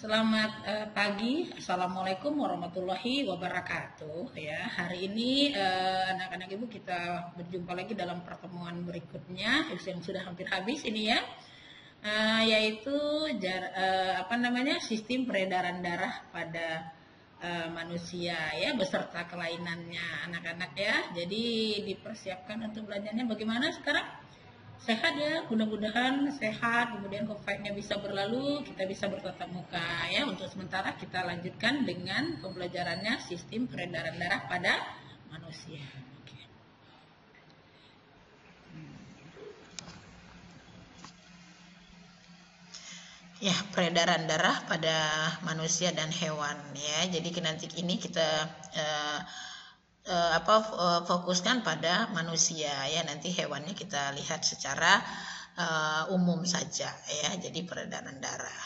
Selamat pagi, Assalamualaikum warahmatullahi wabarakatuh. Ya, hari ini anak-anak ibu kita berjumpa lagi dalam pertemuan berikutnya yang sudah hampir habis ini ya, yaitu sistem peredaran darah pada manusia ya beserta kelainannya anak-anak ya. Jadi dipersiapkan untuk belajarnya bagaimana sekarang? Sehat ya, mudah-mudahan sehat, kemudian COVID-nya bisa berlalu, kita bisa bertatap muka ya. Untuk sementara kita lanjutkan dengan pembelajarannya sistem peredaran darah pada manusia. Oke. Ya, peredaran darah pada manusia dan hewan ya. Jadi nanti ini kita fokuskan pada manusia ya, nanti hewannya kita lihat secara umum saja ya. Jadi peredaran darah.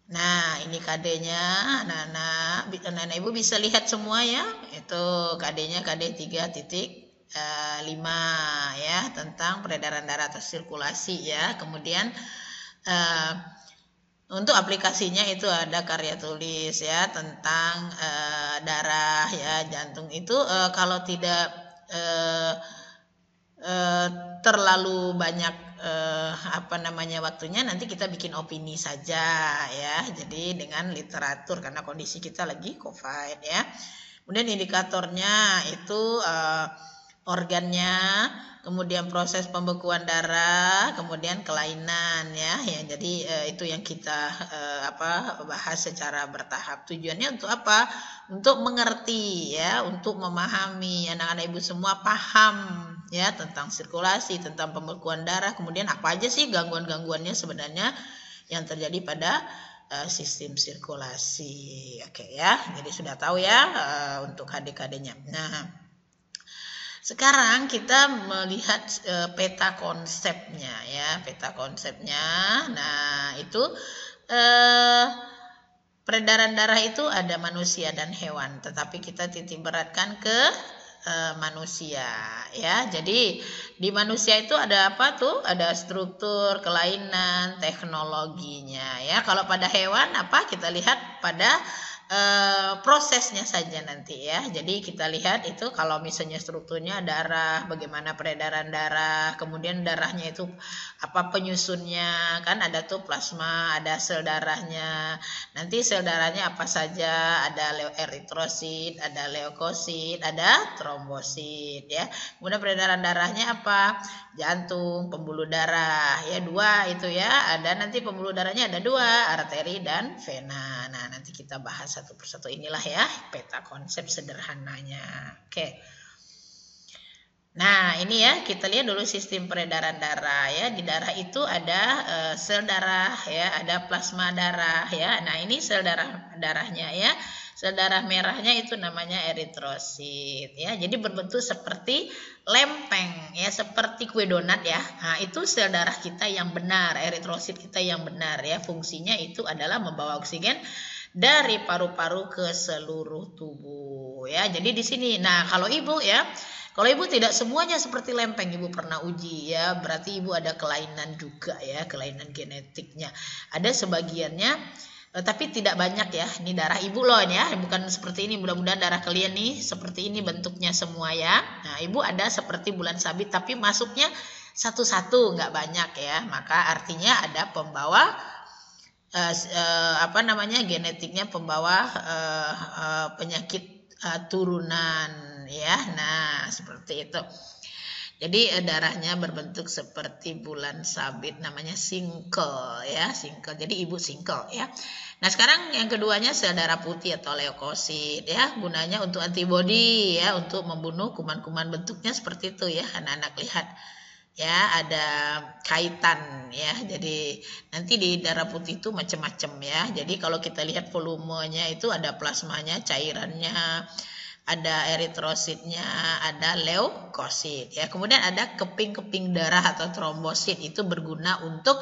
Nah, ini KD-nya, anak-anak ibu bisa lihat semua ya. Itu KD-nya KD 3.5 ya, tentang peredaran darah atau sirkulasi ya. Kemudian untuk aplikasinya itu ada karya tulis ya tentang darah ya, jantung itu kalau tidak terlalu banyak waktunya, nanti kita bikin opini saja ya. Jadi dengan literatur karena kondisi kita lagi COVID ya. Kemudian indikatornya itu organnya, kemudian proses pembekuan darah, kemudian kelainan ya. Jadi itu yang kita bahas secara bertahap. Tujuannya untuk apa? Untuk mengerti ya, untuk memahami, anak-anak ibu semua paham ya tentang sirkulasi, tentang pembekuan darah, kemudian apa aja sih gangguan-gangguannya sebenarnya yang terjadi pada sistem sirkulasi. Oke ya, jadi sudah tahu ya untuk adik-adiknya. Nah, sekarang kita melihat peta konsepnya ya, peta konsepnya. Nah, itu peredaran darah itu ada manusia dan hewan, tetapi kita titik beratkan ke manusia ya. Jadi di manusia itu ada apa tuh? Ada struktur, kelainan, teknologinya ya. Kalau pada hewan apa? Kita lihat pada prosesnya saja nanti ya. Jadi kita lihat itu kalau misalnya strukturnya darah, bagaimana peredaran darah, kemudian darahnya itu apa penyusunnya, kan ada tuh plasma, ada sel darahnya. Nanti sel darahnya apa saja? Ada eritrosit, ada leukosit, ada trombosit ya. Kemudian peredaran darahnya apa? Jantung, pembuluh darah ya, dua itu ya. Ada nanti pembuluh darahnya ada dua, arteri dan vena. Nah, nanti kita bahas satu persatu. Inilah ya peta konsep sederhananya. Oke. Nah, ini ya kita lihat dulu sistem peredaran darah ya. Di darah itu ada sel darah ya, ada plasma darah ya. Nah, ini sel darahnya ya. Sel darah merahnya itu namanya eritrosit ya. Jadi berbentuk seperti lempeng ya, seperti kue donat ya. Nah, itu sel darah kita yang benar, eritrosit kita yang benar ya. Fungsinya itu adalah membawa oksigen dari paru-paru ke seluruh tubuh ya. Jadi di sini, nah kalau ibu ya, kalau ibu tidak semuanya seperti lempeng, ibu pernah uji ya, berarti ibu ada kelainan juga ya, kelainan genetiknya. Ada sebagiannya, tapi tidak banyak ya. Ini darah ibu loh ya, bukan seperti ini. Mudah-mudahan darah kalian nih seperti ini bentuknya semua ya. Nah, ibu ada seperti bulan sabit, tapi masuknya satu-satu, nggak banyak ya. Maka artinya ada pembawa genetiknya, pembawa penyakit turunan ya. Nah, seperti itu. Jadi darahnya berbentuk seperti bulan sabit, namanya singkel ya, singkel. Jadi ibu singkel ya. Nah, sekarang yang keduanya sel darah putih atau leukosit ya, gunanya untuk antibodi ya, untuk membunuh kuman-kuman, bentuknya seperti itu ya, anak-anak lihat. Ya, ada kaitan ya. Jadi nanti di darah putih itu macam-macam ya. Jadi kalau kita lihat volumenya itu ada plasmanya, cairannya, ada eritrositnya, ada leukosit ya. Kemudian ada keping-keping darah atau trombosit, itu berguna untuk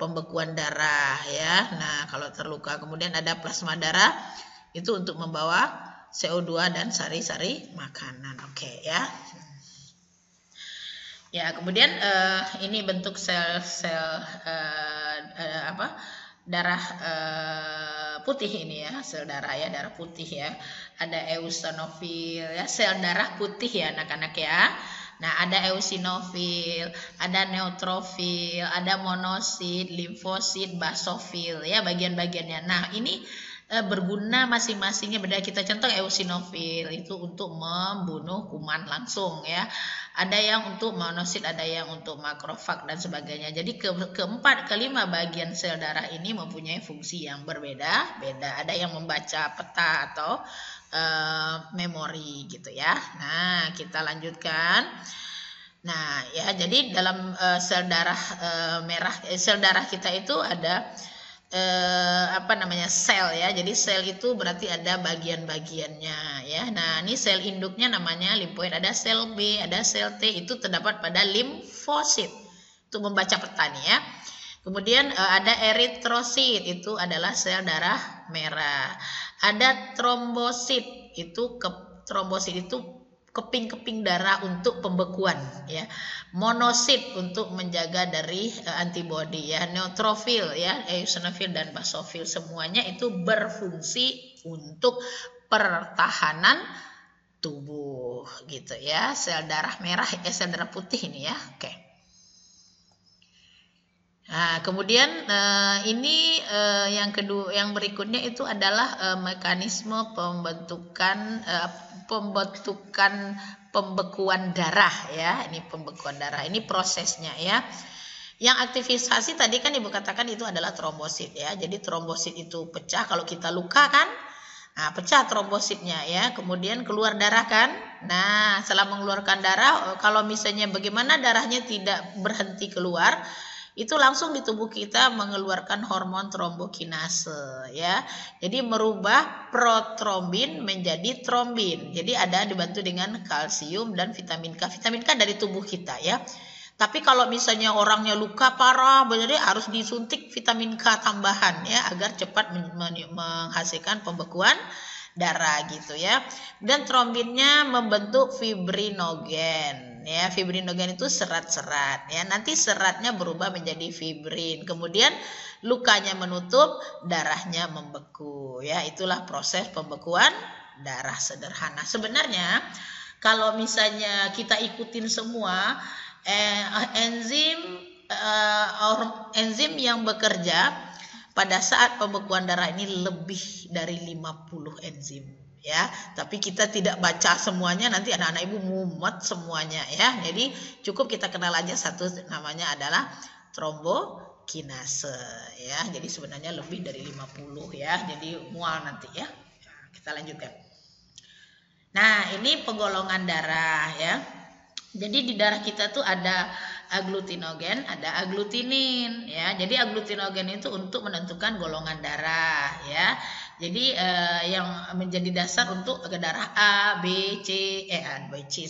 pembekuan darah ya. Nah, kalau terluka. Kemudian ada plasma darah, itu untuk membawa CO2 dan sari-sari makanan. Oke ya. Ya, kemudian ini bentuk sel-sel darah putih ini ya, sel darah ya, darah putih ya. Ada eosinofil ya, sel darah putih ya anak-anak ya. Nah, ada eosinofil, ada neutrofil, ada monosit, limfosit, basofil ya bagian-bagiannya. Nah, ini berguna masing-masingnya beda. Kita contoh eosinofil itu untuk membunuh kuman langsung ya. Ada yang untuk monosit, ada yang untuk makrofag dan sebagainya. Jadi kelima bagian sel darah ini mempunyai fungsi yang berbeda-beda. Ada yang membaca peta atau memori gitu ya. Nah, kita lanjutkan. Nah, ya jadi dalam sel darah merah, sel darah kita itu ada sel ya. Jadi sel itu berarti ada bagian-bagiannya ya. Nah, ini sel induknya namanya limfoid, ada sel B, ada sel T, itu terdapat pada limfosit untuk membaca peta nih ya. Kemudian ada eritrosit, itu adalah sel darah merah. Ada trombosit, trombosit itu keping-keping darah untuk pembekuan ya. Monosit untuk menjaga dari antibodi ya. Neutrofil ya, eosinofil dan basofil semuanya itu berfungsi untuk pertahanan tubuh gitu ya. Sel darah merah sel darah putih ini ya. Oke. Nah, kemudian ini yang kedua, yang berikutnya itu adalah mekanisme pembekuan darah ya. Ini pembekuan darah, ini prosesnya ya. Yang aktivisasi tadi kan Ibu katakan itu adalah trombosit ya. Jadi trombosit itu pecah kalau kita luka kan. Nah, pecah trombositnya ya. Kemudian keluar darah kan. Nah, setelah mengeluarkan darah, kalau misalnya bagaimana darahnya tidak berhenti keluar, itu langsung di tubuh kita mengeluarkan hormon trombokinase ya. Jadi merubah protrombin menjadi trombin. Jadi ada dibantu dengan kalsium dan vitamin K. Vitamin K dari tubuh kita ya. Tapi kalau misalnya orangnya luka parah, berarti harus disuntik vitamin K tambahan ya agar cepat menghasilkan pembekuan darah gitu ya. Dan trombinnya membentuk fibrinogen ya. Fibrinogen itu serat-serat ya. Nanti seratnya berubah menjadi fibrin. Kemudian lukanya menutup, darahnya membeku ya. Itulah proses pembekuan darah sederhana. Sebenarnya kalau misalnya kita ikutin semua enzim yang bekerja pada saat pembekuan darah ini lebih dari 50 enzim ya. Tapi kita tidak baca semuanya, nanti anak-anak Ibu mumet semuanya ya. Jadi cukup kita kenal aja satu, namanya adalah trombokinase ya. Jadi sebenarnya lebih dari 50 ya. Jadi mual nanti ya. Nah, kita lanjutkan. Nah, ini penggolongan darah ya. Jadi di darah kita tuh ada aglutinogen, ada aglutinin ya. Jadi aglutinogen itu untuk menentukan golongan darah ya. Jadi yang menjadi dasar untuk darah A, B, C,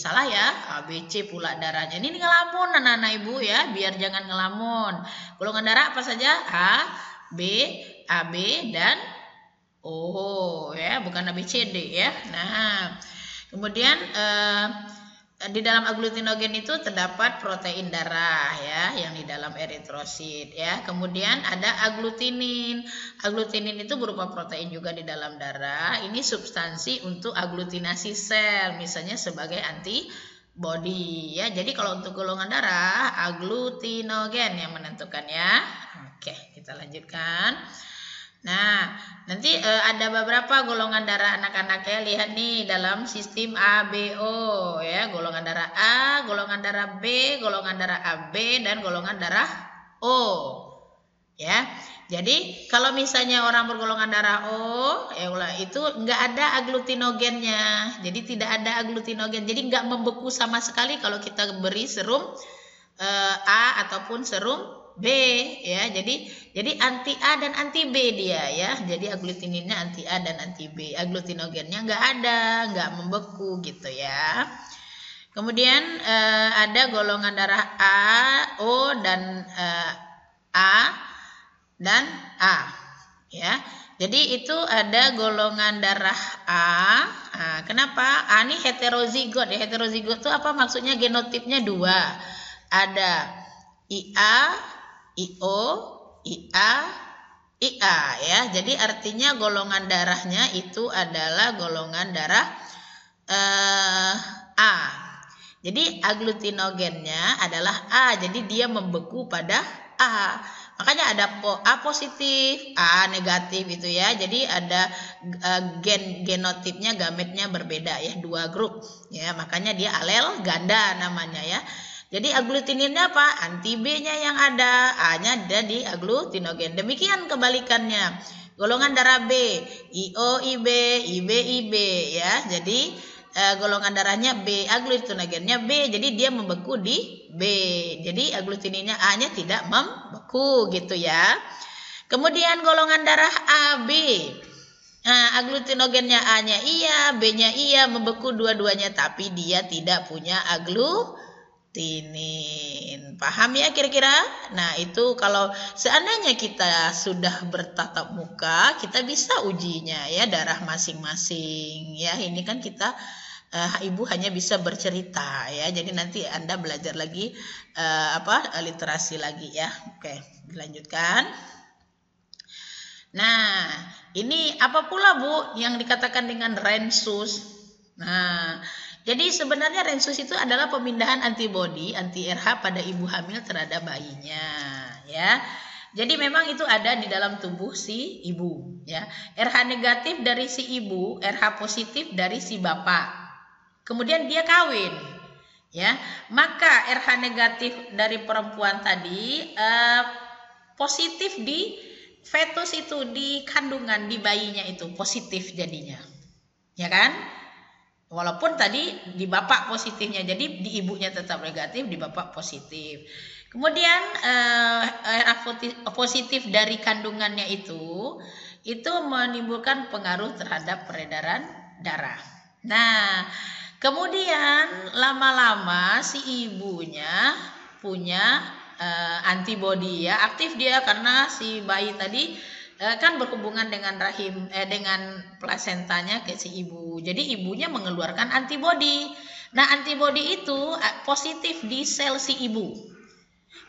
salah ya, A, B, C pula darahnya. Ini ngelamun anak-anak Ibu ya, biar jangan ngelamun. Golongan darah apa saja? A, B, AB dan O ya, bukan A, B, C, D ya. Nah, kemudian di dalam aglutinogen itu terdapat protein darah ya, yang di dalam eritrosit ya. Kemudian ada aglutinin. Aglutinin itu berupa protein juga di dalam darah. Ini substansi untuk aglutinasi sel, misalnya sebagai antibody ya. Jadi kalau untuk golongan darah, aglutinogen yang menentukan ya. Oke, kita lanjutkan. Nah, nanti ada beberapa golongan darah anak-anak ya. Lihat nih dalam sistem ABO ya. Golongan darah A, golongan darah B, golongan darah AB, dan golongan darah O. Ya. Jadi kalau misalnya orang bergolongan darah O, ya itu enggak ada aglutinogennya. Jadi tidak ada aglutinogen. Jadi enggak membeku sama sekali kalau kita beri serum A ataupun serum B ya. Jadi anti A dan anti B dia ya. Jadi aglutininnya anti A dan anti B. Aglutinogennya enggak ada, enggak membeku gitu ya. Kemudian ada golongan darah A, O dan A dan A ya. Jadi itu ada golongan darah A. Nah, kenapa? A ini heterozigot ya. Heterozigot itu apa maksudnya? Genotipnya 2. Ada IA, IO, IA, IA ya. Jadi artinya golongan darahnya itu adalah golongan darah A. Jadi aglutinogennya adalah A. Jadi dia membeku pada A. Makanya ada A positif, A negatif itu ya. Jadi ada genotipnya, gametnya berbeda ya, 2 grup ya. Makanya dia alel ganda namanya ya. Jadi aglutininnya apa? Anti B-nya yang ada, A-nya ada di aglutinogen. Demikian kebalikannya. Golongan darah B, IO, IB, IB, IB ya. Jadi golongan darahnya B, aglutinogennya B. Jadi dia membeku di B. Jadi aglutininnya A-nya tidak membeku gitu ya. Kemudian golongan darah AB. Nah, aglutinogennya A-nya iya, B-nya iya, membeku dua-duanya, tapi dia tidak punya aglutinin. Paham ya kira-kira? Nah, itu kalau seandainya kita sudah bertatap muka, kita bisa ujinya ya darah masing-masing. Ya, ini kan kita Ibu hanya bisa bercerita ya. Jadi nanti Anda belajar lagi literasi lagi ya. Oke, dilanjutkan. Nah, ini apa pula Bu yang dikatakan dengan rensus? Nah, jadi sebenarnya rensus itu adalah pemindahan antibodi anti-RH pada ibu hamil terhadap bayinya ya. Jadi memang itu ada di dalam tubuh si ibu ya. RH negatif dari si ibu, RH positif dari si bapak. Kemudian dia kawin ya. Maka RH negatif dari perempuan tadi positif di fetus itu, di kandungan, di bayinya itu positif jadinya. Ya kan? Walaupun tadi di bapak positifnya, jadi di ibunya tetap negatif, di bapak positif. Kemudian RH positif dari kandungannya itu menimbulkan pengaruh terhadap peredaran darah. Nah, kemudian lama-lama si ibunya punya antibodi ya, aktif dia karena si bayi tadi kan berhubungan dengan rahim dengan plasentanya ke si ibu. Jadi ibunya mengeluarkan antibodi. Nah, antibodi itu positif di sel si ibu.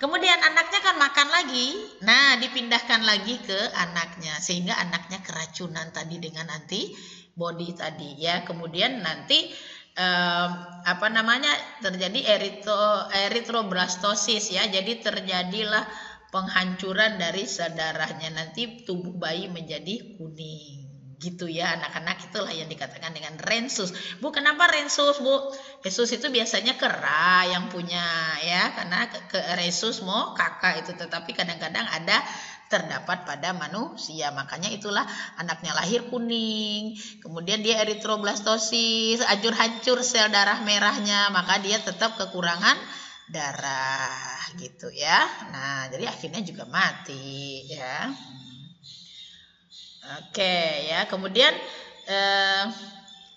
Kemudian anaknya kan makan lagi. Nah, dipindahkan lagi ke anaknya sehingga anaknya keracunan tadi dengan antibodi tadi ya. Kemudian nanti terjadi eritroblastosis ya. Jadi terjadilah penghancuran dari sel darahnya, nanti tubuh bayi menjadi kuning gitu ya anak-anak. Itulah yang dikatakan dengan rensus. Bu, kenapa rensus Bu? Rensus itu biasanya kera yang punya ya, karena ke rensus mau kakak itu, tetapi kadang-kadang ada terdapat pada manusia, makanya itulah anaknya lahir kuning, kemudian dia eritroblastosis, hancur sel darah merahnya, maka dia tetap kekurangan darah gitu ya. Nah, jadi akhirnya juga mati ya. Oke ya, kemudian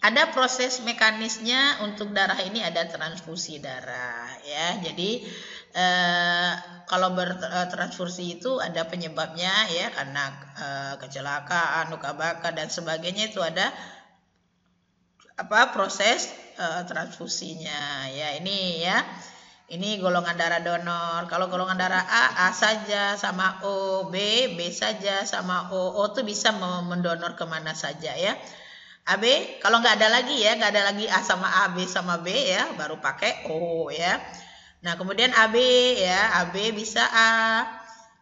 ada proses mekanisnya untuk darah ini, ada transfusi darah ya. Jadi kalau bertransfusi itu ada penyebabnya ya, karena kecelakaan, luka bakar dan sebagainya, itu ada proses transfusinya ya. Ini ya. Ini golongan darah donor. Kalau golongan darah A saja sama O, B saja sama O. O itu bisa mendonor kemana saja ya. AB, kalau nggak ada lagi ya, nggak ada lagi A sama A, B sama B ya, baru pakai O ya. Nah, kemudian AB ya, AB bisa A,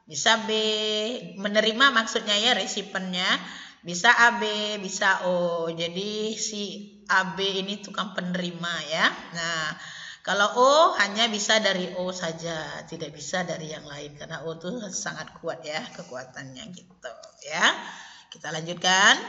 bisa B, menerima maksudnya ya, resipennya. Bisa AB, bisa O. Jadi si AB ini tukang penerima ya. Nah, kalau O hanya bisa dari O saja, tidak bisa dari yang lain karena O itu sangat kuat ya kekuatannya gitu ya. Kita lanjutkan.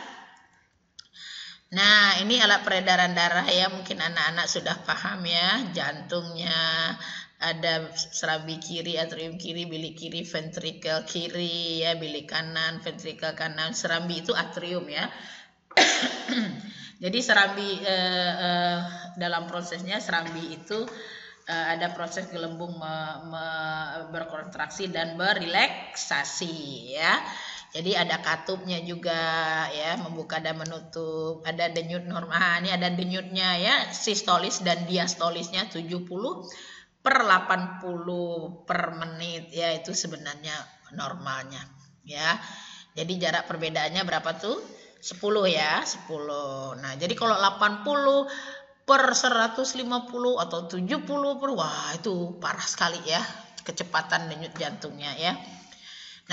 Nah, ini alat peredaran darah ya, mungkin anak-anak sudah paham ya. Jantungnya ada serambi kiri, atrium kiri, bilik kiri, ventrikel kiri ya, bilik kanan, ventrikel kanan. Serambi itu atrium ya. Jadi serambi dalam prosesnya serambi itu ada proses gelembung berkontraksi dan berrelaksasi ya. Jadi ada katupnya juga ya, membuka dan menutup. Ada denyut normal. Ini ada denyutnya ya, sistolis dan diastolisnya 70/80 per menit ya, itu sebenarnya normalnya ya. Jadi jarak perbedaannya berapa tuh? 10 ya, 10. Nah, jadi kalau 80 per 150 atau 70 per, wah itu parah sekali ya kecepatan denyut jantungnya ya.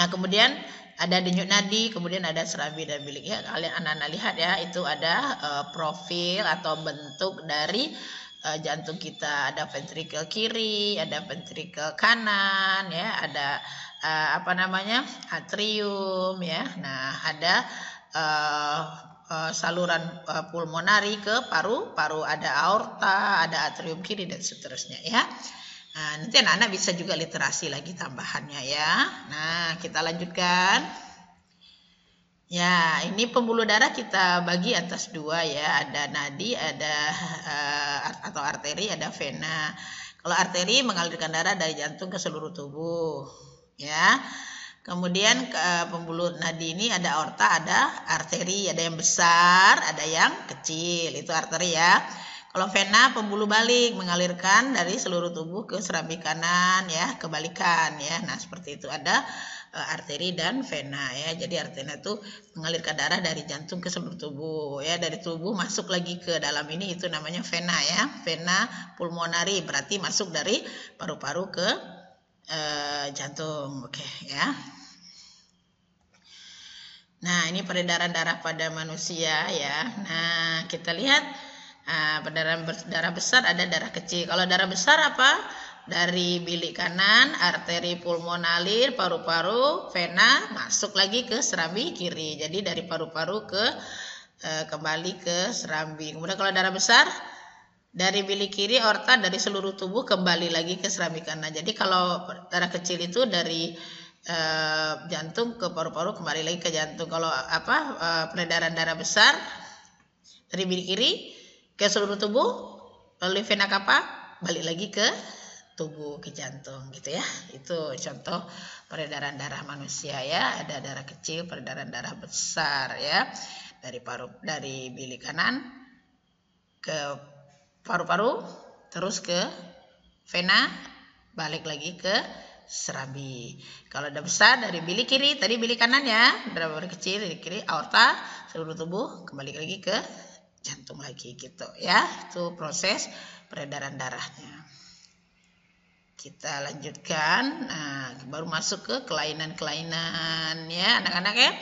Nah, kemudian ada denyut nadi, kemudian ada serambi dan bilik ya. Kalian anak-anak lihat ya, itu ada profil atau bentuk dari jantung kita. Ada ventrikel kiri, ada ventrikel kanan ya, ada atrium ya. Nah, ada saluran pulmonari ke paru-paru, ada aorta, ada atrium kiri dan seterusnya ya. Nah, nanti anak-anak bisa juga literasi lagi tambahannya ya. Nah, kita lanjutkan. Ya, ini pembuluh darah kita bagi atas 2 ya. Ada nadi, ada atau arteri, ada vena. Kalau arteri mengalirkan darah dari jantung ke seluruh tubuh ya. Kemudian pembuluh nadi ini ada aorta, ada arteri, ada yang besar, ada yang kecil. Itu arteri ya. Kalau vena pembuluh balik mengalirkan dari seluruh tubuh ke serambi kanan ya, kebalikan ya. Nah, seperti itu ada arteri dan vena ya. Jadi arteri itu mengalirkan darah dari jantung ke seluruh tubuh ya, dari tubuh masuk lagi ke dalam ini, itu namanya vena ya. Vena pulmonari berarti masuk dari paru-paru ke jantung. Oke ya. Nah, ini peredaran darah pada manusia ya. Nah, kita lihat peredaran darah besar, ada darah kecil. Kalau darah besar apa? Dari bilik kanan, arteri pulmonalir, paru-paru, vena, masuk lagi ke serambi kiri. Jadi dari paru-paru ke kembali ke serambi. Kemudian kalau darah besar, dari bilik kiri, aorta, dari seluruh tubuh kembali lagi ke serambi kanan. Jadi kalau darah kecil itu dari jantung ke paru-paru kembali lagi ke jantung. Kalau peredaran darah besar dari bilik kiri ke seluruh tubuh, lalu vena cava balik lagi ke tubuh, ke jantung gitu ya. Itu contoh peredaran darah manusia ya. Ada darah kecil, peredaran darah besar ya. Dari bilik kanan ke paru-paru, terus ke vena, balik lagi ke serambi. Kalau udah besar dari bilik kiri, tadi bilik kanan ya, darah kecil dari kiri, aorta, seluruh tubuh kembali lagi ke jantung lagi gitu ya. Itu proses peredaran darahnya. Kita lanjutkan. Nah, baru masuk ke kelainan-kelainan ya anak-anak ya.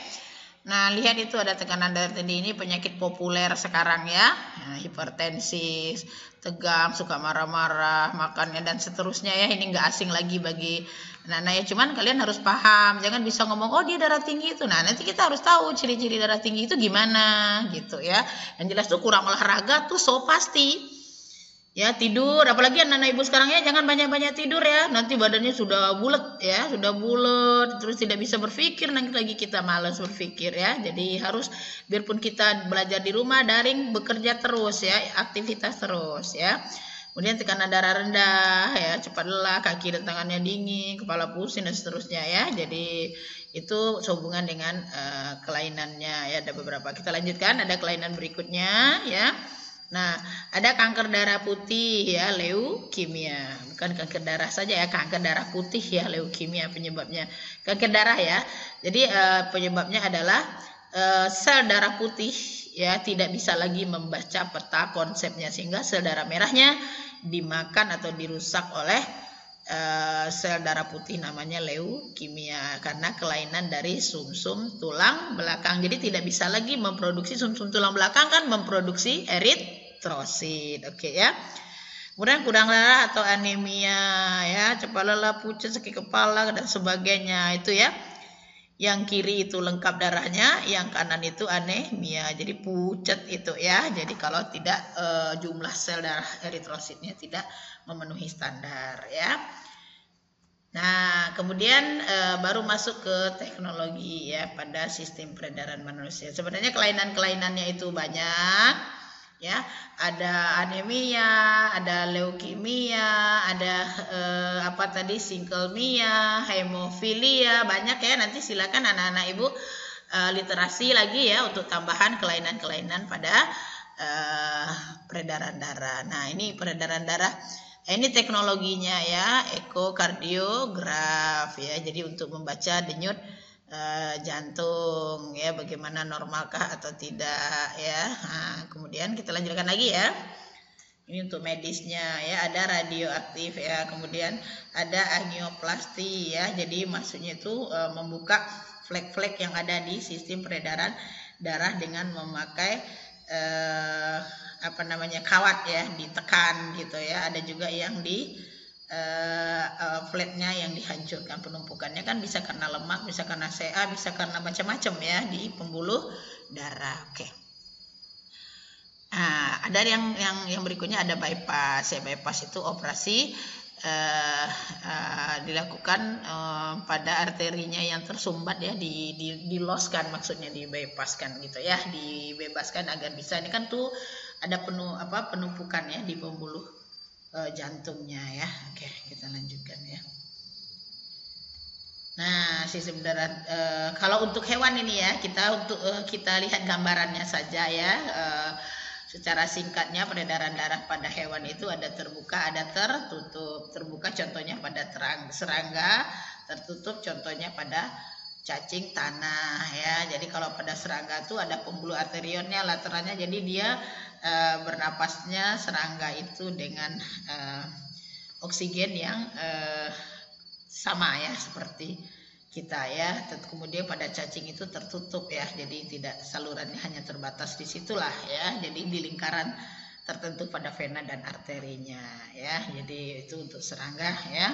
Nah, lihat itu ada tekanan darah tinggi, ini penyakit populer sekarang ya. Nah, hipertensi, tegang, suka marah-marah, makannya dan seterusnya ya. Ini nggak asing lagi bagi anak-anak ya. Cuman kalian harus paham, jangan bisa ngomong oh dia darah tinggi itu. Nah, nanti kita harus tahu ciri-ciri darah tinggi itu gimana gitu ya. Yang jelas tuh kurang olahraga tuh pasti. Ya, tidur, apalagi anak-anak ibu sekarang ya, jangan banyak-banyak tidur ya. Nanti badannya sudah bulat ya, sudah bulat, terus tidak bisa berpikir, nanti lagi kita malas berpikir ya. Jadi harus, biarpun kita belajar di rumah, daring, bekerja terus ya, aktivitas terus ya. Kemudian tekanan darah rendah ya, cepat lelah, kaki dan tangannya dingin, kepala pusing dan seterusnya ya. Jadi itu sehubungan dengan kelainannya ya, ada beberapa. Kita lanjutkan, ada kelainan berikutnya ya. Nah, ada kanker darah putih ya, leukemia. Bukan kanker darah saja ya, kanker darah putih ya, leukemia penyebabnya. Kanker darah ya. Jadi penyebabnya adalah sel darah putih ya tidak bisa lagi membaca peta konsepnya, sehingga sel darah merahnya dimakan atau dirusak oleh sel darah putih, namanya leukemia, karena kelainan dari sumsum tulang belakang. Jadi tidak bisa lagi memproduksi sumsum tulang belakang, kan memproduksi eritrosit. Oke ya. Kemudian kurang darah atau anemia ya, cepat lelah, pucat, sakit kepala dan sebagainya itu ya. Yang kiri itu lengkap darahnya, yang kanan itu anemia, jadi pucat itu ya. Jadi kalau tidak jumlah sel darah eritrositnya tidak memenuhi standar ya. Nah, kemudian baru masuk ke teknologi ya pada sistem peredaran manusia. Sebenarnya kelainan-kelainannya itu banyak ya. Ada anemia, ada leukemia, ada sinklemia, hemofilia, banyak ya. Nanti silakan anak-anak ibu literasi lagi ya untuk tambahan kelainan-kelainan pada peredaran darah. Nah, ini peredaran darah. Ini teknologinya ya, ekokardiograf ya. Jadi untuk membaca denyut jantung ya, bagaimana normalkah atau tidak ya. Nah, kemudian kita lanjutkan lagi ya. Ini untuk medisnya ya, ada radioaktif ya, kemudian ada angioplasti ya. Jadi maksudnya itu membuka flek-flek yang ada di sistem peredaran darah dengan memakai kawat ya, ditekan gitu ya. Ada juga yang di flatnya yang dihancurkan, penumpukannya kan bisa karena lemak, bisa karena CA, bisa karena macam-macam ya di pembuluh darah. Oke. Nah, ada yang berikutnya ada bypass ya. Bypass itu operasi dilakukan pada arterinya yang tersumbat ya, diloskan, maksudnya dibypasskan gitu ya, dibebaskan agar bisa, ini kan tuh ada penumpukan ya di pembuluh jantungnya ya. Oke, kita lanjutkan ya. Nah, sistem darah kalau untuk hewan ini ya, kita lihat gambarannya saja ya. Secara singkatnya, peredaran darah pada hewan itu ada terbuka, ada tertutup. Terbuka contohnya pada serangga, tertutup contohnya pada cacing tanah ya. Jadi kalau pada serangga itu ada pembuluh arterionnya, lateralnya, jadi dia bernapasnya serangga itu dengan oksigen yang sama ya seperti kita ya. Kemudian pada cacing itu tertutup ya, jadi tidak, salurannya hanya terbatas di situlah ya, jadi di lingkaran tertentu pada vena dan arterinya ya. Jadi itu untuk serangga ya.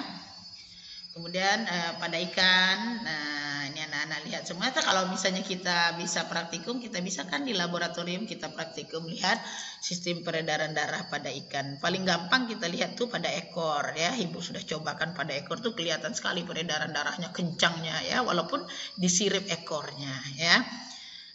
Kemudian pada ikan, nah ini anak-anak lihat semua. Kalau misalnya kita bisa praktikum, kita bisa kan di laboratorium kita praktikum lihat sistem peredaran darah pada ikan. Paling gampang kita lihat tuh pada ekor ya. Ibu sudah cobakan pada ekor tuh kelihatan sekali peredaran darahnya, kencangnya ya, walaupun disirip ekornya ya.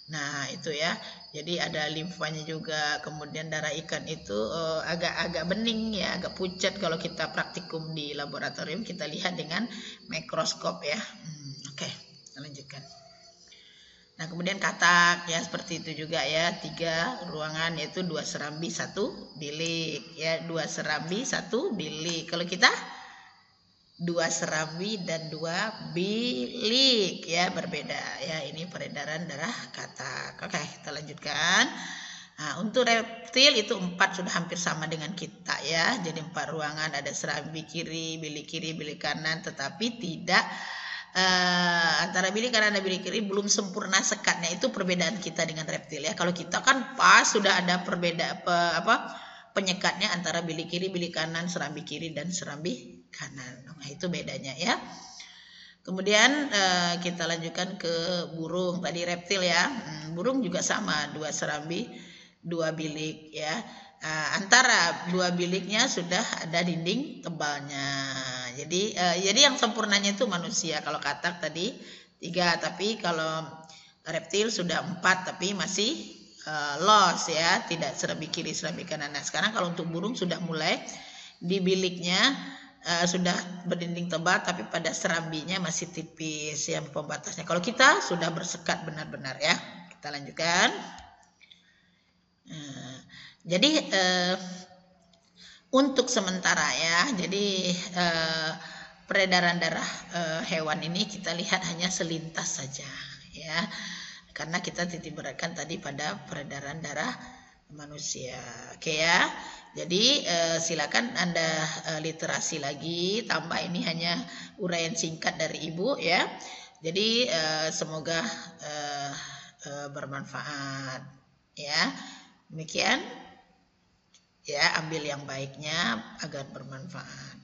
Nah itu ya, jadi ada limfanya juga. Kemudian darah ikan itu agak bening ya, agak pucat. Kalau kita praktikum di laboratorium, kita lihat dengan mikroskop ya. Oke, kita lanjutkan. Nah kemudian katak ya, seperti itu juga ya, 3 ruangan, yaitu 2 serambi 1 bilik ya, 2 serambi 1 bilik. Kalau kita 2 serambi dan 2 bilik ya, berbeda ya. Ini peredaran darah katak. Oke, kita lanjutkan. Nah, untuk reptil itu 4 sudah hampir sama dengan kita ya. Jadi 4 ruangan, ada serambi kiri, bilik kanan, tetapi tidak antara bilik kanan dan bilik kiri belum sempurna sekatnya. Itu perbedaan kita dengan reptil ya. Kalau kita kan pas sudah ada penyekatnya antara bilik kiri, bilik kanan, serambi kiri dan serambi kanan. Nah, itu bedanya ya. Kemudian kita lanjutkan ke burung. Tadi reptil ya. Burung juga sama, 2 serambi 2 bilik ya. Antara 2 biliknya sudah ada dinding tebalnya. Jadi yang sempurnanya itu manusia. Kalau katak tadi 3, tapi kalau reptil sudah 4 tapi masih los ya, tidak serambi kiri serambi kanan. Nah sekarang kalau untuk burung sudah mulai di biliknya sudah berdinding tebal, tapi pada serambinya masih tipis yang pembatasnya. Kalau kita sudah bersekat benar-benar ya. Kita lanjutkan. Jadi untuk sementara ya, jadi peredaran darah hewan ini kita lihat hanya selintas saja ya. Karena kita titik beratkan tadi pada peredaran darah manusia. Oke ya. Jadi silakan Anda literasi lagi, tambah ini hanya uraian singkat dari Ibu ya. Jadi semoga bermanfaat ya. Demikian ya, ambil yang baiknya agar bermanfaat.